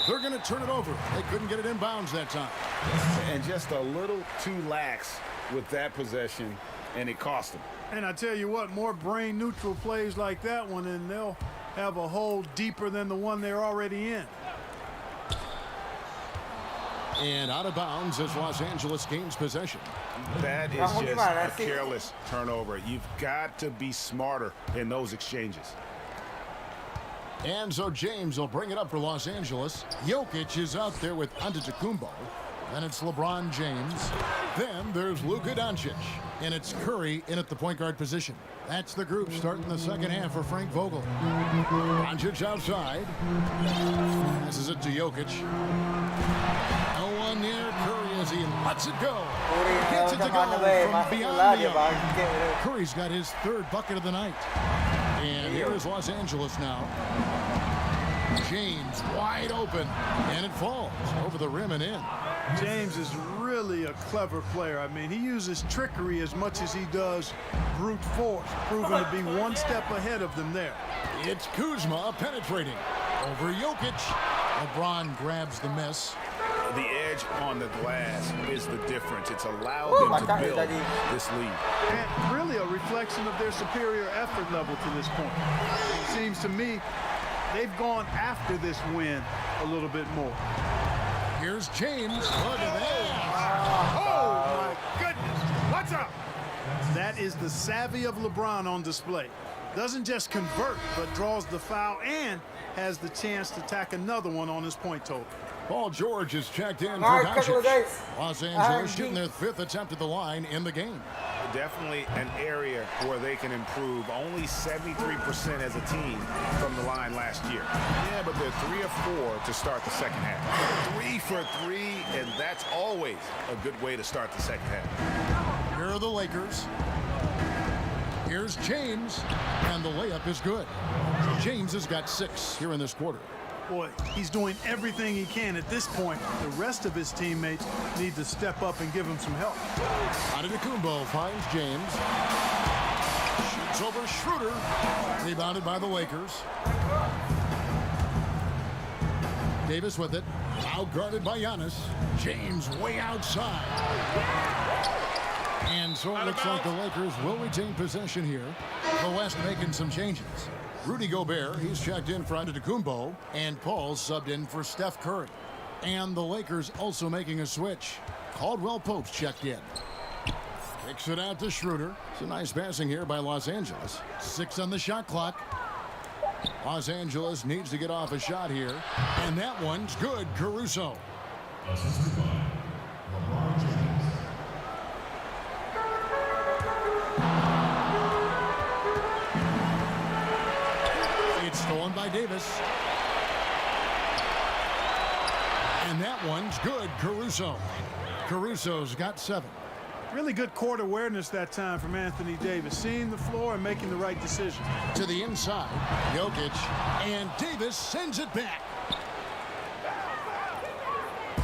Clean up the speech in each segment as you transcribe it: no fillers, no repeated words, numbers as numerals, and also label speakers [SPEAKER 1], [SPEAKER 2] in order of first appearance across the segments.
[SPEAKER 1] They're going to turn it over. They couldn't get it in bounds that time.
[SPEAKER 2] And just a little too lax with that possession, and it cost them.
[SPEAKER 3] And I tell you what, more brain-neutral plays like that one, and they'll have a hole deeper than the one they're already in.
[SPEAKER 1] And out of bounds as Los Angeles gains possession.
[SPEAKER 2] That is just a careless turnover. You've got to be smarter in those exchanges.
[SPEAKER 1] And so James will bring it up for Los Angeles. Jokic is out there with Antetokounmpo. Then it's LeBron James. Then there's Luka Doncic. And it's Curry in at the point guard position. That's the group starting the second half for Frank Vogel. Doncic outside. Passes it to Jokic. No one near Curry as he lets it go. Gets it to go from beyond the arc. Curry's got his third bucket of the night. And here is Los Angeles now. James wide open, and it falls over the rim and in.
[SPEAKER 3] James is really a clever player. I mean, he uses trickery as much as he does brute force, proving to be one step ahead of them there.
[SPEAKER 1] It's Kuzma penetrating over Jokic. LeBron grabs the miss.
[SPEAKER 2] The edge on the glass is the difference. It's allowed them to build this lead.
[SPEAKER 3] And really a reflection of their superior effort level to this point. It seems to me they've gone after this win a little bit more.
[SPEAKER 1] Here's James. Look at that.
[SPEAKER 3] Oh, my goodness. What's up? That is the savvy of LeBron on display. Doesn't just convert, but draws the foul and has the chance to tack another one on his point total.
[SPEAKER 1] Paul George is checked in for Doncic. Los Angeles shooting their fifth attempt at the line in the game.
[SPEAKER 2] Definitely an area where they can improve. Only 73% as a team from the line last year. Yeah, but they're 3 of 4 to start the second half. 3 for 3, and that's always a good way to start the second half.
[SPEAKER 1] Here are the Lakers. Here's James, and the layup is good. James has got 6 here in this quarter.
[SPEAKER 3] Boy, he's doing everything he can at this point. The rest of his teammates need to step up and give him some help.
[SPEAKER 1] Antetokounmpo finds James. Shoots over Schroeder. Rebounded by the Lakers. Davis with it. Now guarded by Giannis. James way outside. And so it looks like the Lakers will retain possession here. The West making some changes. Rudy Gobert, he's checked in for Antetokounmpo, and Paul's subbed in for Steph Curry. And the Lakers also making a switch. Caldwell Pope's checked in. Kicks it out to Schroeder. It's a nice passing here by Los Angeles. 6 on the shot clock. Los Angeles needs to get off a shot here. And that one's good, Caruso. Stolen by Davis. And that one's good, Caruso. Caruso's got 7.
[SPEAKER 3] Really good court awareness that time from Anthony Davis, seeing the floor and making the right decision.
[SPEAKER 1] To the inside, Jokic, and Davis sends it back.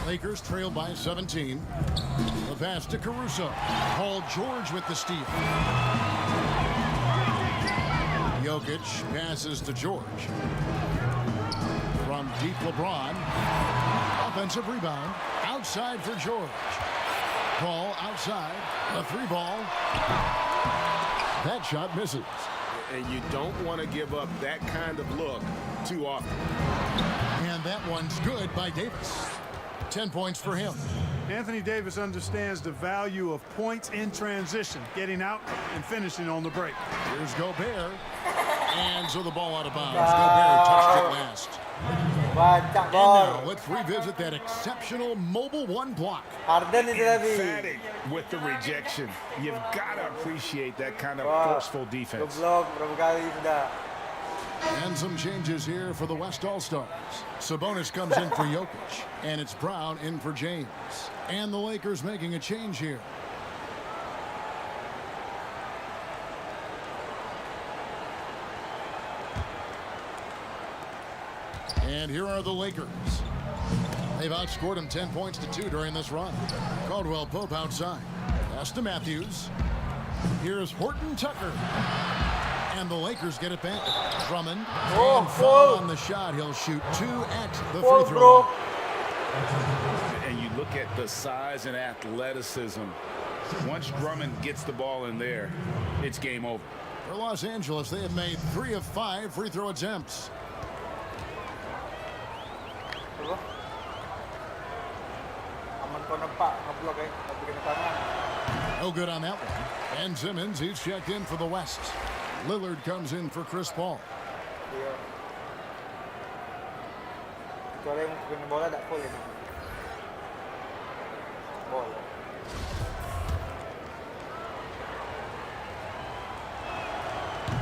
[SPEAKER 1] Lakers trail by 17. The pass to Caruso. Paul George with the steal. Jokic passes to George. From deep LeBron. Offensive rebound. Outside for George. Paul outside. A 3-ball. That shot misses.
[SPEAKER 2] And you don't want to give up that kind of look too often.
[SPEAKER 1] And that one's good by Davis. 10 points for him.
[SPEAKER 3] Anthony Davis understands the value of points in transition, getting out and finishing on the break.
[SPEAKER 1] Here's Gobert. And so the ball out of bounds. Gobert touched it last. And now let's revisit that exceptional mobile 1 block.
[SPEAKER 2] Emphatic with the rejection. You've got to appreciate that kind of forceful defense.
[SPEAKER 1] And some changes here for the West All-Stars. Sabonis comes in for Jokic, and it's Brown in for James. And the Lakers making a change here. And here are the Lakers. They've outscored them 10 points to 2 during this run. Caldwell Pope outside. Pass to Matthews. Here's Horton Tucker. And the Lakers get it back. Drummond. And foul on the shot. He'll shoot 2 at the free throw line.
[SPEAKER 2] And you look at the size and athleticism. Once Drummond gets the ball in there, it's game over.
[SPEAKER 1] For Los Angeles, they have made 3 of 5 free throw attempts. No good on that one. And Simmons, he's checked in for the West. Lillard comes in for Chris Paul.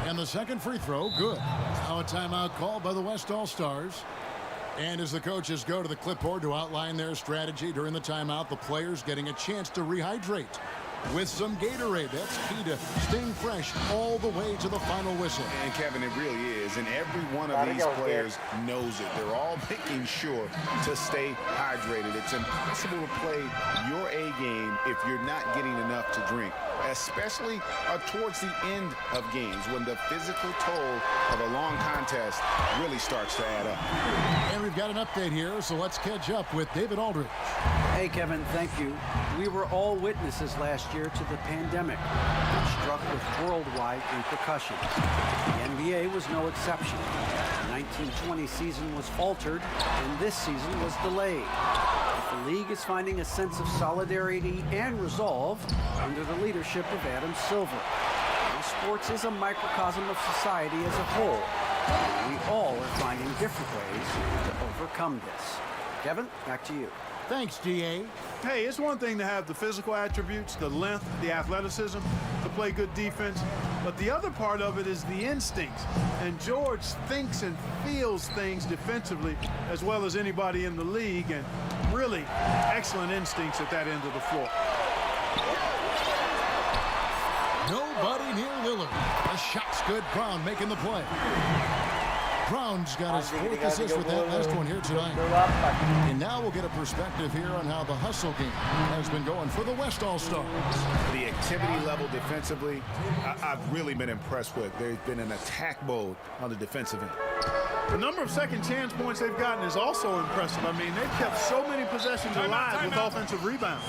[SPEAKER 1] And the second free throw, good. Now a timeout called by the West All-Stars. And as the coaches go to the clipboard to outline their strategy during the timeout, the players getting a chance to rehydrate with some Gatorade. That's key to staying fresh all the way to the final whistle.
[SPEAKER 2] And Kevin, it really is. And every one of these players knows it. They're all making sure to stay hydrated. It's impossible to play your A game if you're not getting enough to drink, especially towards the end of games when the physical toll of a long contest really starts to add up.
[SPEAKER 1] And we've got an update here, so let's catch up with David Aldridge.
[SPEAKER 4] Hey, Kevin, thank you. We were all witnesses last year to the pandemic, which struck with worldwide repercussions. The NBA was no exception. The 1920 season was altered, and this season was delayed. But the league is finding a sense of solidarity and resolve under the leadership of Adam Silver. Now, sports is a microcosm of society as a whole. And we all are finding different ways to overcome this. Kevin, back to you.
[SPEAKER 1] Thanks, DA.
[SPEAKER 3] Hey, it's one thing to have the physical attributes, the length, the athleticism, to play good defense, but the other part of it is the instincts. And George thinks and feels things defensively as well as anybody in the league, and really excellent instincts at that end of the floor.
[SPEAKER 1] Nobody near Lillard. The shot's good. Brown making the play. Brown's got his 4th assist with that last one here tonight. And now we'll get a perspective here on how the hustle game has been going for the West All-Stars.
[SPEAKER 2] The activity level defensively, I've really been impressed with. There's been an attack mode on the defensive end.
[SPEAKER 3] The number of second chance points they've gotten is also impressive. I mean, they've kept so many possessions alive with offensive rebounds.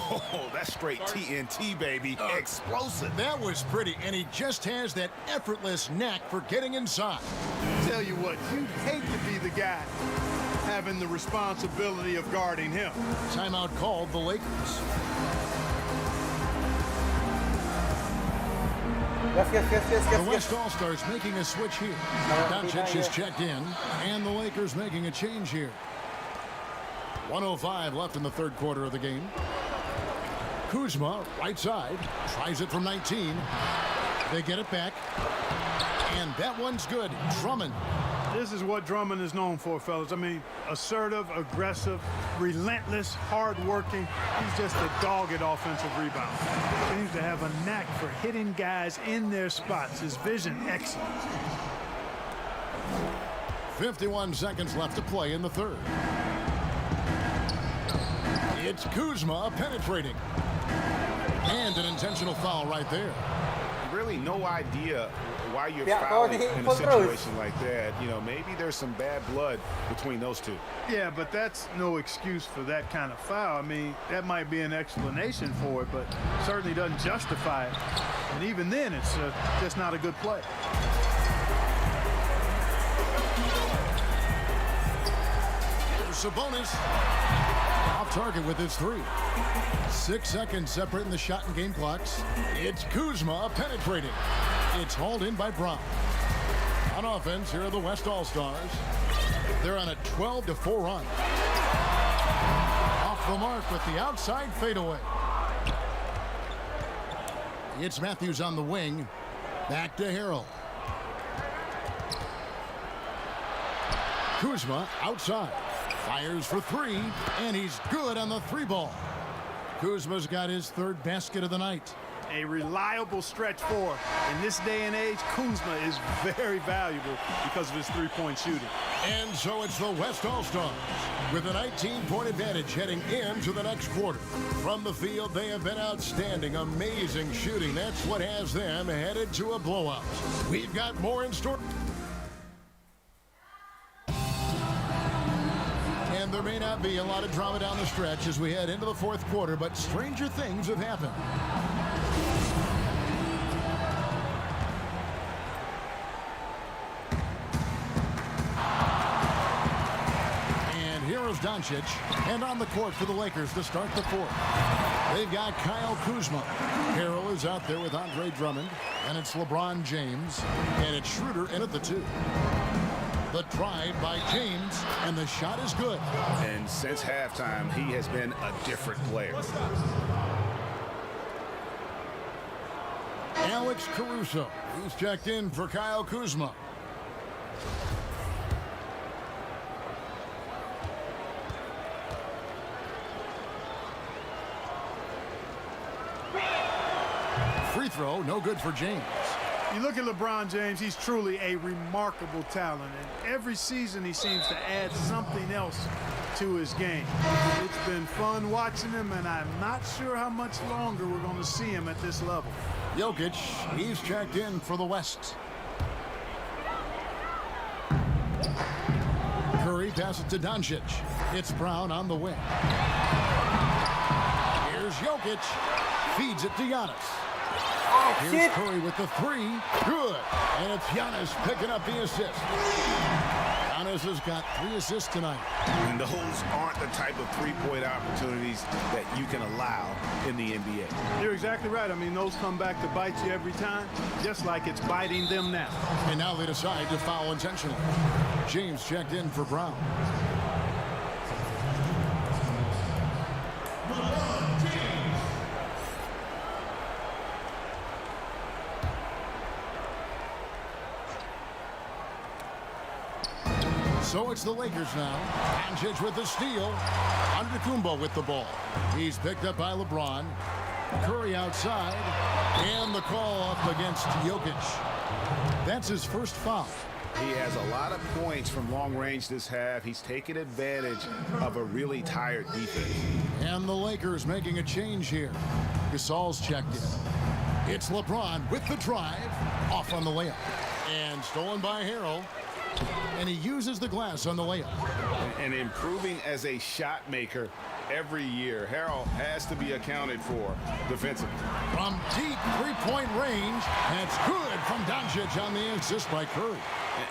[SPEAKER 2] Oh, that's straight TNT, baby. Explosive.
[SPEAKER 1] That was pretty, and he just has that effortless knack for getting inside.
[SPEAKER 3] Tell you what, you'd hate to be the guy having the responsibility of guarding him.
[SPEAKER 1] Timeout called the Lakers. The West All-Stars making a switch here. Doncic is checked in, and the Lakers making a change here. 1:05 left in the third quarter of the game. Kuzma, right side, tries it from 19. They get it back, and that one's good. Drummond.
[SPEAKER 3] This is what Drummond is known for, fellas. I mean, assertive, aggressive, relentless, hard-working. He's just a dogged offensive rebounder. Seems to have a knack for hitting guys in their spots. His vision, excellent.
[SPEAKER 1] 51 seconds left to play in the third. It's Kuzma penetrating. And an intentional foul right there.
[SPEAKER 2] Really no idea why you're fouling in a situation like that. You know, maybe there's some bad blood between those two.
[SPEAKER 3] Yeah, but that's no excuse for that kind of foul. I mean, that might be an explanation for it, but certainly doesn't justify it. And even then, it's just not a good play.
[SPEAKER 1] Sabonis off target with his 3. 6 seconds separating the shot and game clocks. It's Kuzma penetrating. It's hauled in by Brown. On offense, here are the West All-Stars. They're on a 12-4 run. Off the mark with the outside fadeaway. It's Matthews on the wing. Back to Harrell. Kuzma outside. Fires for 3, and he's good on the 3 ball. Kuzma's got his 3rd basket of the night.
[SPEAKER 3] a reliable stretch four. In this day and age, Kuzma is very valuable because of his three-point shooting.
[SPEAKER 1] And so it's the West All-Stars with a 19-point advantage heading into the next quarter. From the field, they have been outstanding, amazing shooting. That's what has them headed to a blowout. We've got more in store. And there may not be a lot of drama down the stretch as we head into the fourth quarter, but stranger things have happened. And here is Doncic, and on the court for the Lakers to start the fourth. They've got Kyle Kuzma. Harrell is out there with Andre Drummond, and it's LeBron James, and it's Schroeder in at the two. The drive by James, and the shot is good.
[SPEAKER 2] And since halftime, he has been a different player.
[SPEAKER 1] Alex Caruso, who's checked in for Kyle Kuzma. Free throw, no good for James.
[SPEAKER 3] You look at LeBron James, he's truly a remarkable talent. And every season he seems to add something else to his game. It's been fun watching him, and I'm not sure how much longer we're going to see him at this level.
[SPEAKER 1] Jokic, he's checked in for the West. Curry passes to Doncic. It's Brown on the wing. Here's Jokic. Feeds it to Giannis. Here's Curry with the three. Good. And it's Giannis picking up the assist. Giannis has got 3 assists tonight.
[SPEAKER 2] And those aren't the type of three-point opportunities that you can allow in the NBA.
[SPEAKER 3] You're exactly right. I mean, those come back to bite you every time, just like it's biting them now.
[SPEAKER 1] And now they decide to foul intentionally. James checked in for Brown. So it's the Lakers now. Doncic with the steal. Antetokounmpo with the ball. He's picked up by LeBron. Curry outside. And the call up against Jokic. That's his first foul.
[SPEAKER 2] He has a lot of points from long range this half. He's taken advantage of a really tired defense.
[SPEAKER 1] And the Lakers making a change here. Gasol's checked in. It's LeBron with the drive. Off on the layup. And stolen by Harrell. And he uses the glass on the layup.
[SPEAKER 2] And improving as a shot maker every year. Harrell has to be accounted for defensively.
[SPEAKER 1] From deep three-point range, that's good from Doncic on the assist by Curry.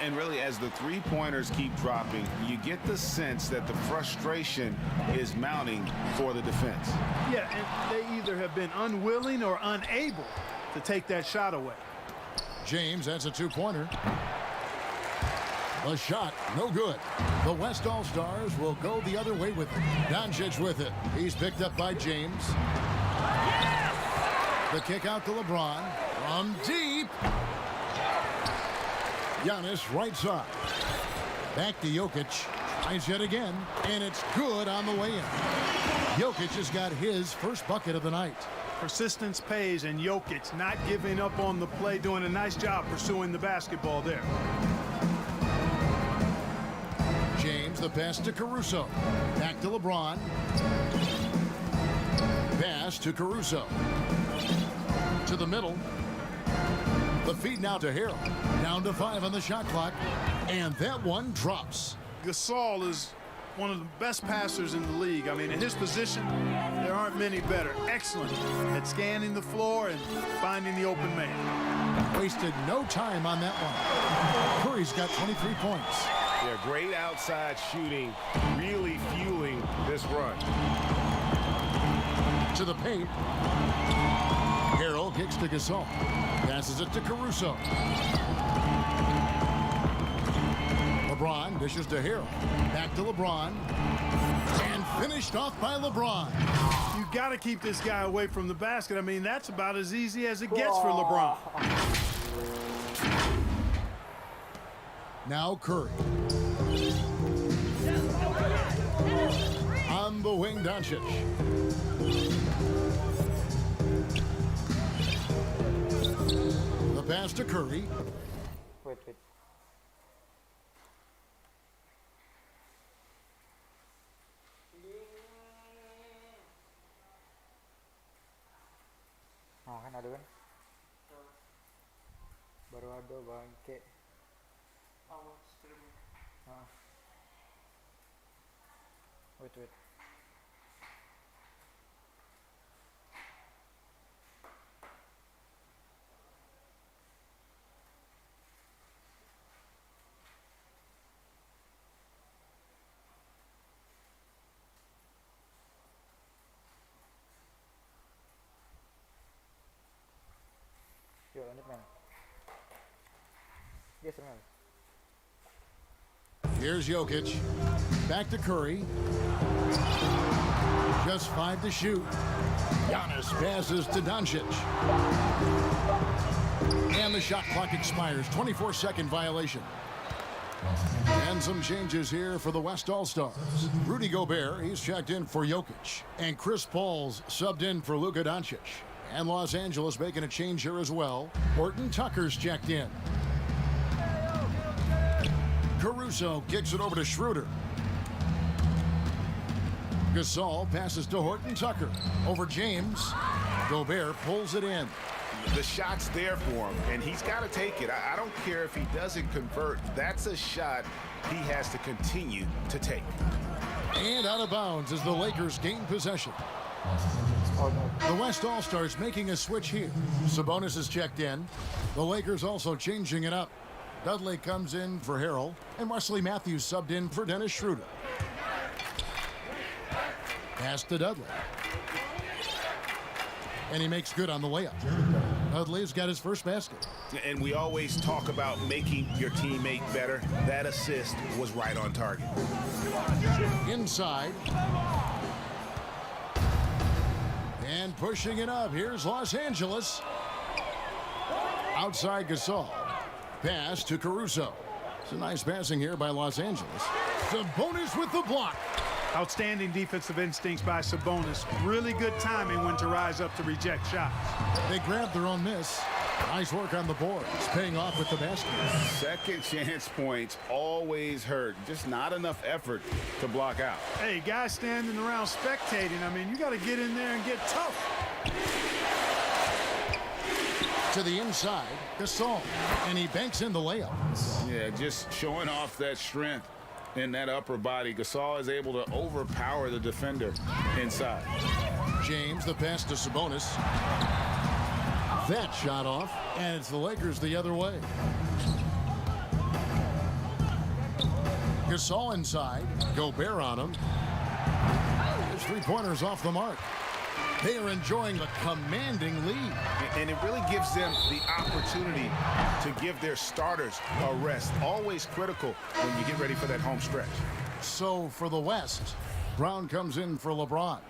[SPEAKER 2] And really, as the three-pointers keep dropping, you get the sense that the frustration is mounting for the defense.
[SPEAKER 3] Yeah, and they either have been unwilling or unable to take that shot away.
[SPEAKER 1] James, that's a two-pointer. The shot, no good. The West All-Stars will go the other way with it. Doncic with it. He's picked up by James. The kick out to LeBron. From deep. Giannis right side. Back to Jokic. Tries yet again. And it's good on the way in. Jokic has got his first bucket of the night.
[SPEAKER 3] Persistence pays, and Jokic not giving up on the play, doing a nice job pursuing the basketball there.
[SPEAKER 1] James, the pass to Caruso. Back to LeBron. Pass to Caruso. To the middle. The feed now to Harrell. Down to 5 on the shot clock. And that one drops.
[SPEAKER 3] Gasol is one of the best passers in the league. I mean, in his position, there aren't many better. Excellent at scanning the floor and finding the open man.
[SPEAKER 1] Wasted no time on that one. Curry's got 23 points.
[SPEAKER 2] Yeah, great outside shooting, really fueling this run.
[SPEAKER 1] To the paint. Harrell kicks to Gasol. Passes it to Caruso. LeBron dishes to Harrell. Back to LeBron. And finished off by LeBron.
[SPEAKER 3] You got to keep this guy away from the basket. I mean, that's about as easy as it gets for LeBron.
[SPEAKER 1] Now Curry. On the wing, Doncic. pass to Curry.
[SPEAKER 5] Wait. Nah, kan ada kan? Baru ada bangke. Ah. Wait. Yuk lanjut men. Yes men.
[SPEAKER 1] Here's Jokic. Back to Curry. Just 5 to shoot. Giannis passes to Doncic. And the shot clock expires. 24-second violation. And some changes here for the West All-Stars. Rudy Gobert, he's checked in for Jokic. And Chris Paul's subbed in for Luka Doncic. And Los Angeles making a change here as well. Horton Tucker's checked in. Caruso kicks it over to Schroeder. Gasol passes to Horton Tucker. Over James. Gobert pulls it in.
[SPEAKER 2] The shot's there for him, and he's got to take it. I don't care if he doesn't convert. That's a shot he has to continue to take.
[SPEAKER 1] And out of bounds as the Lakers gain possession. The West All-Stars making a switch here. Sabonis is checked in. The Lakers also changing it up. Dudley comes in for Harrell, and Wesley Matthews subbed in for Dennis Schroeder. Pass to Dudley. And he makes good on the layup. Dudley's got his first basket.
[SPEAKER 2] And we always talk about making your teammate better. That assist was right on target.
[SPEAKER 1] Inside. And pushing it up. Here's Los Angeles. Outside Gasol. Pass to Caruso. It's a nice passing here by Los Angeles. Sabonis with the block.
[SPEAKER 3] Outstanding defensive instincts by Sabonis. Really good timing when to rise up to reject shots.
[SPEAKER 1] They grabbed their own miss. Nice work on the boards, paying off with the basket.
[SPEAKER 2] Second chance points always hurt. Just not enough effort to block out.
[SPEAKER 3] Hey, guys standing around spectating, I mean, you got to get in there and get tough.
[SPEAKER 1] To the inside, Gasol, and he banks in the layup.
[SPEAKER 2] Yeah, just showing off that strength in that upper body. Gasol is able to overpower the defender inside.
[SPEAKER 1] James, the pass to Sabonis. That shot off, and it's the Lakers the other way. Gasol inside, Gobert on him. His three-pointers off the mark. They are enjoying the commanding lead.
[SPEAKER 2] And it really gives them the opportunity to give their starters a rest. Always critical when you get ready for that home stretch.
[SPEAKER 1] So for the West, Brown comes in for LeBron.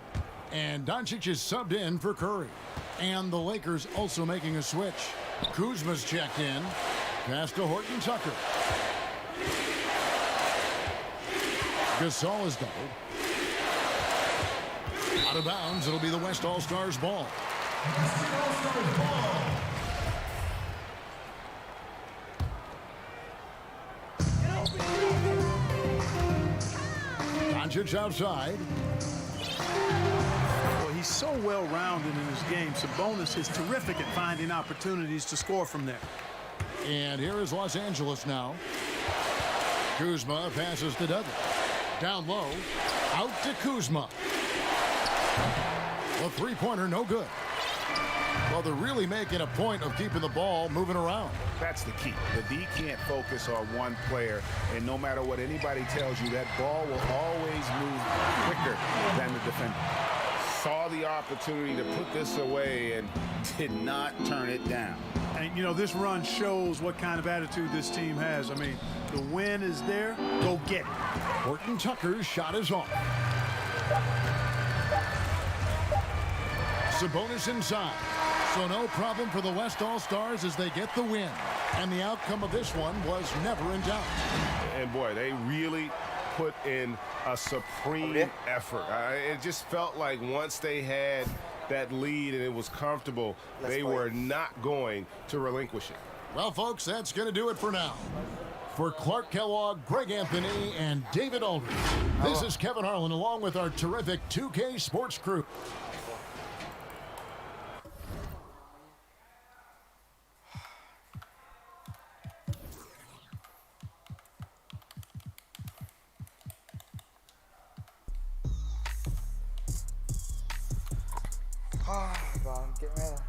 [SPEAKER 1] And Doncic is subbed in for Curry. And the Lakers also making a switch. Kuzma's checked in. Pass to Horton Tucker. Gasol is doubled. Out of bounds, it'll be the West All-Stars ball. Doncic outside.
[SPEAKER 3] Well, he's so well-rounded in his game. Sabonis is terrific at finding opportunities to score from there.
[SPEAKER 1] And here is Los Angeles now. Kuzma passes to Dudley. Down low. Out to Kuzma. The three-pointer, no good. Well, they're really making a point of keeping the ball moving around.
[SPEAKER 2] That's the key. The D can't focus on one player, and no matter what anybody tells you, that ball will always move quicker than the defender. Saw the opportunity to put this away and did not turn it down.
[SPEAKER 3] And, you know, this run shows what kind of attitude this team has. I mean, the win is there. Go get it.
[SPEAKER 1] Horton Tucker's shot is off. Sabonis inside. So no problem for the West All-Stars as they get the win. And the outcome of this one was never in doubt.
[SPEAKER 2] And boy, they really put in a supreme effort. It just felt like once they had
[SPEAKER 6] that lead and it was comfortable, they were not going to relinquish it.
[SPEAKER 1] Well, folks, that's going to do it for now. For Clark Kellogg, Greg Anthony, and David Aldridge, this is Kevin Harlan along with our terrific 2K Sports crew.
[SPEAKER 5] Bangkit Mel.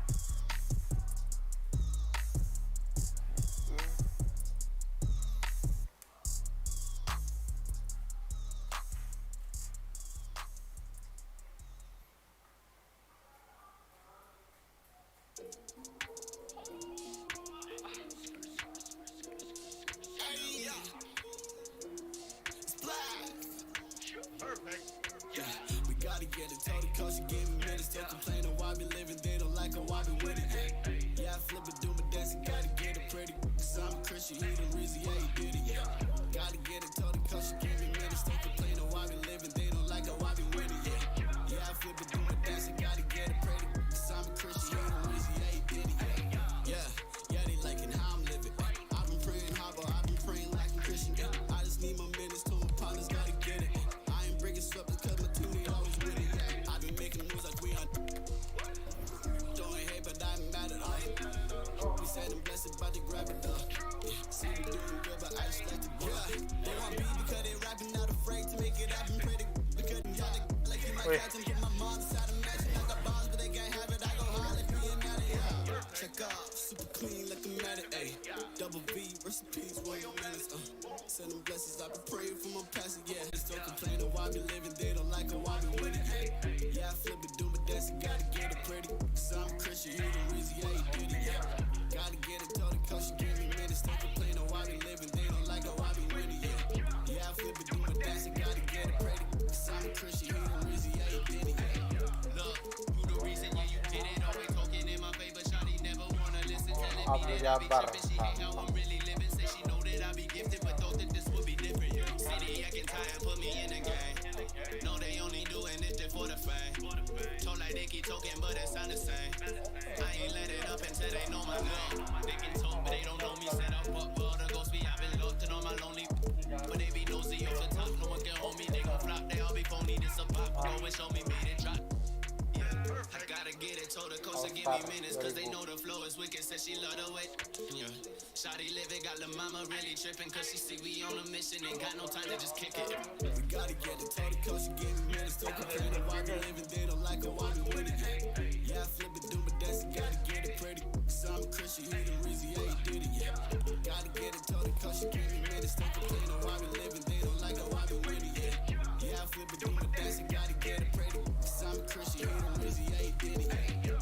[SPEAKER 5] Abdul Jabbar.
[SPEAKER 7] Cause they know the flow is wicked, said she love the way. Yeah. Shawty living, got the mama really tripping, cause she see we on a mission, ain't got no time to just kick it. We gotta get it, told the coach she gave me minutes, still complaining why we living, they don't like it, why we with it. Yeah, I flip it, do my dance, gotta get it pretty. Cause I'm a Christian, he the reason, yeah, he did it, yeah. Gotta get it, told the coach she gave me minutes, still complaining why we living, they don't like it, why we with it, yeah. Yeah, I flip it, do my dance, gotta get it pretty. Cause I'm a Christian, he the reason, yeah, he did it, yeah.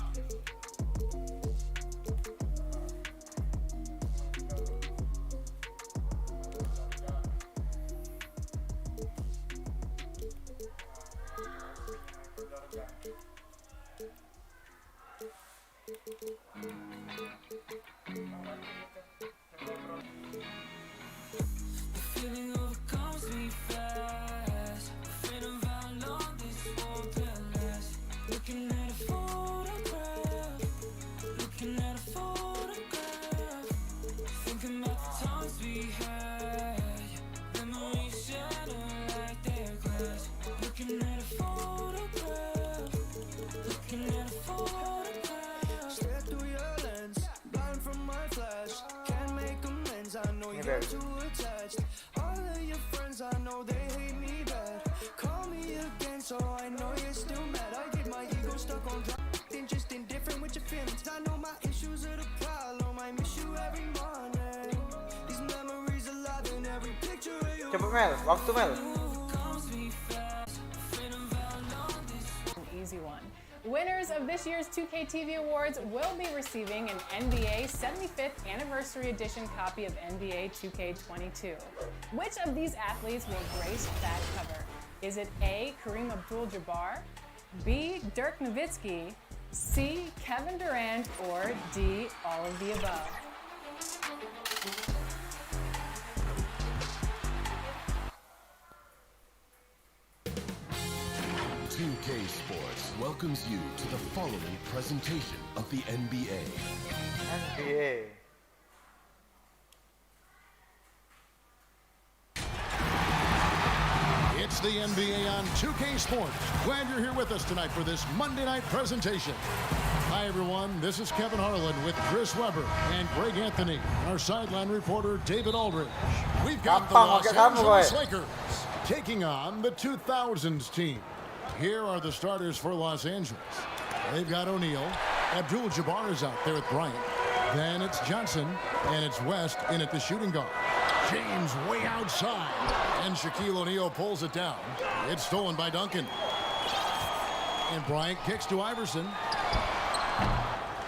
[SPEAKER 5] Cepet Mel, waktu Mel.
[SPEAKER 8] An easy one. Winners of this year's 2K TV Awards will be receiving an NBA 75th Anniversary Edition copy of NBA 2K22. Which of these athletes will grace that cover? Is it A, Kareem Abdul-Jabbar, B, Dirk Nowitzki, C, Kevin Durant, or D, all of the above?
[SPEAKER 9] 2K Sports welcomes you to the following presentation of the NBA.
[SPEAKER 5] NBA.
[SPEAKER 1] It's the NBA on 2K Sports. Glad you're here with us tonight for this Monday night presentation. Hi, everyone. This is Kevin Harlan with Chris Webber and Greg Anthony, and our sideline reporter, David Aldridge. We've got the Los Angeles Lakers taking on the 2000s team. Here are the starters for Los Angeles. They've got O'Neal. Abdul-Jabbar is out there with Bryant. Then it's Johnson, and it's West in at the shooting guard. James way outside, and Shaquille O'Neal pulls it down. It's stolen by Duncan. And Bryant kicks to Iverson.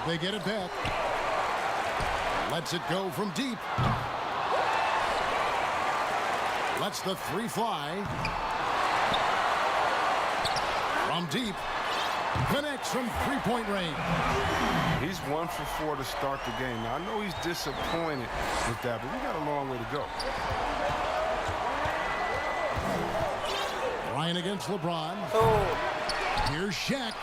[SPEAKER 1] They get it back. Lets it go from deep. Lets the three fly. From deep. Connects from three-point range.
[SPEAKER 6] He's 1 for 4 to start the game. Now, I know he's disappointed with that, but we got a long way to go.
[SPEAKER 1] Ryan against LeBron. Here's Shaq,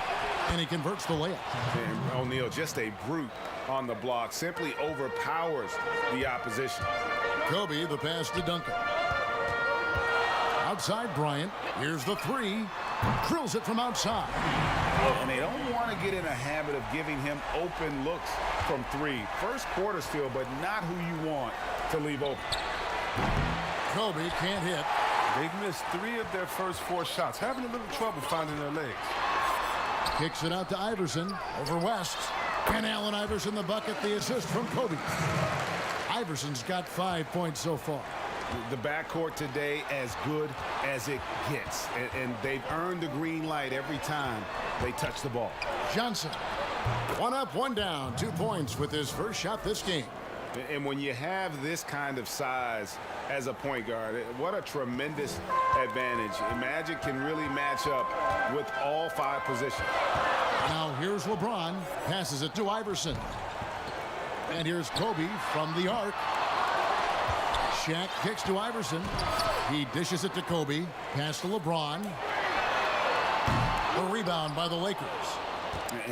[SPEAKER 1] and he converts the layup.
[SPEAKER 2] And O'Neal, just a brute on the block, simply overpowers the opposition.
[SPEAKER 1] Kobe, the pass to Duncan. Outside Bryant. Here's the three. Drills it from outside.
[SPEAKER 2] And they don't want to get in a habit of giving him open looks from three. First quarter still, but not who you want to leave open.
[SPEAKER 1] Kobe can't hit.
[SPEAKER 6] They've missed 3 of their first 4 shots, having a little trouble finding their legs.
[SPEAKER 1] Kicks it out to Iverson over West. And Allen Iverson the bucket, the assist from Kobe. Iverson's got 5 points so far.
[SPEAKER 2] The backcourt today as good as it gets. And they've earned the green light every time they touch the ball.
[SPEAKER 1] Johnson, 1 up, 1 down, 2 points with his first shot this game.
[SPEAKER 2] And when you have this kind of size as a point guard, what a tremendous advantage. Magic can really match up with all 5 positions.
[SPEAKER 1] Now here's LeBron, passes it to Iverson. And here's Kobe from the arc. Shaq kicks to Iverson. He dishes it to Kobe. Pass to LeBron. A rebound by the Lakers.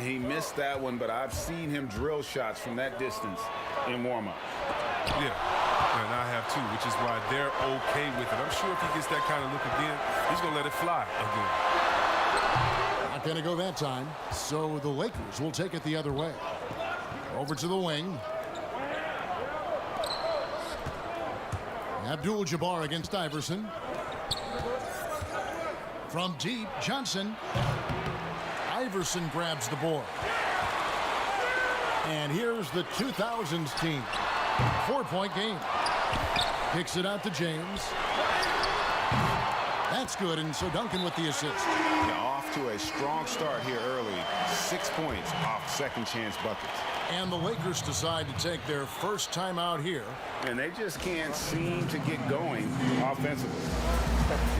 [SPEAKER 2] He missed that one, but I've seen him drill shots from that distance in warm-up.
[SPEAKER 6] Yeah, and I have too, which is why they're okay with it. I'm sure if he gets that kind of look again, he's going to let it fly again.
[SPEAKER 1] Not going to go that time, so the Lakers will take it the other way. Over to the wing. Abdul-Jabbar against Iverson. From deep, Johnson. Iverson grabs the board. And here's the 2000s team. 4-point game. Kicks it out to James. That's good, and so Duncan with the assist.
[SPEAKER 2] Yeah, off to a strong start here early. 6 points off second chance buckets.
[SPEAKER 1] And the Lakers decide to take their first time out here.
[SPEAKER 2] And they just can't seem to get going offensively.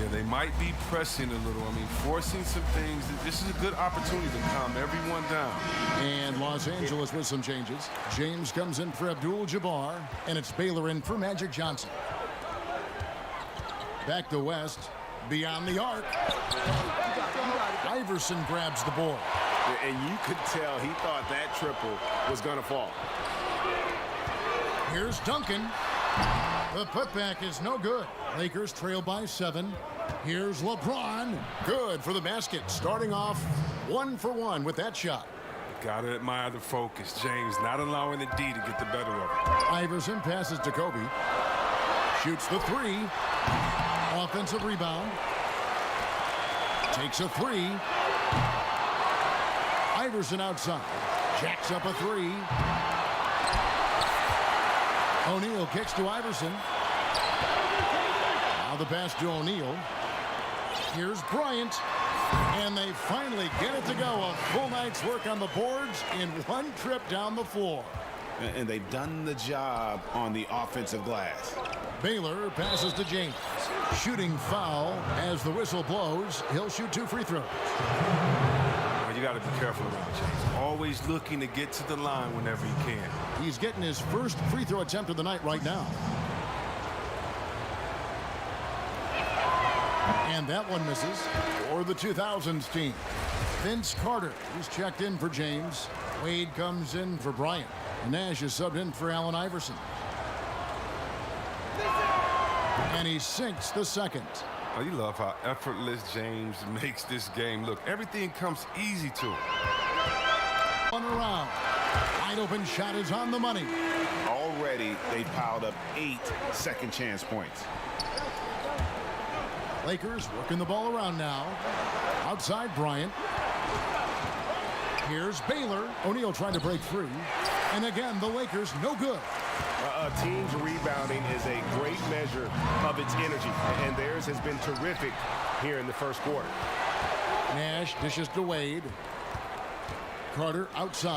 [SPEAKER 6] Yeah, they might be pressing a little. I mean, forcing some things. This is a good opportunity to calm everyone down.
[SPEAKER 1] And Los Angeles with some changes. James comes in for Abdul-Jabbar, and it's Baylor in for Magic Johnson. Back to West, beyond the arc. Iverson grabs the board.
[SPEAKER 2] And you could tell he thought that triple was going to fall.
[SPEAKER 1] Here's Duncan. The putback is no good. Lakers trail by 7. Here's LeBron. Good for the basket. Starting off 1 for 1 with that shot.
[SPEAKER 6] Gotta admire the focus. James not allowing the D to get the better of it.
[SPEAKER 1] Iverson passes to Kobe. Shoots the 3. Offensive rebound. Takes a 3. Iverson outside. Jacks up a 3. O'Neal kicks to Iverson. Now the pass to O'Neal. Here's Bryant. And they finally get it to go. A full night's work on the boards in 1 trip down the floor.
[SPEAKER 2] And they've done the job on the offensive glass.
[SPEAKER 1] Baylor passes to James. Shooting foul as the whistle blows. He'll shoot 2 free throws.
[SPEAKER 6] You got to be careful around James. Always looking to get to the line whenever he can.
[SPEAKER 1] He's getting his first free throw attempt of the night right now. And that one misses for the 2000s team. Vince Carter is checked in for James. Wade comes in for Bryant. Nash is subbed in for Allen Iverson. And he sinks the second.
[SPEAKER 6] Oh, you love how effortless James makes this game look. Everything comes easy to him.
[SPEAKER 1] One around. Wide open shot is on the money.
[SPEAKER 2] Already, they piled up 8 second chance points.
[SPEAKER 1] Lakers working the ball around now. Outside Bryant. Here's Baylor. O'Neal trying to break free. And again, the Lakers no good.
[SPEAKER 2] A team's rebounding is a great measure of its energy, and theirs has been terrific here in the first quarter.
[SPEAKER 1] Nash dishes to Wade. Carter outside.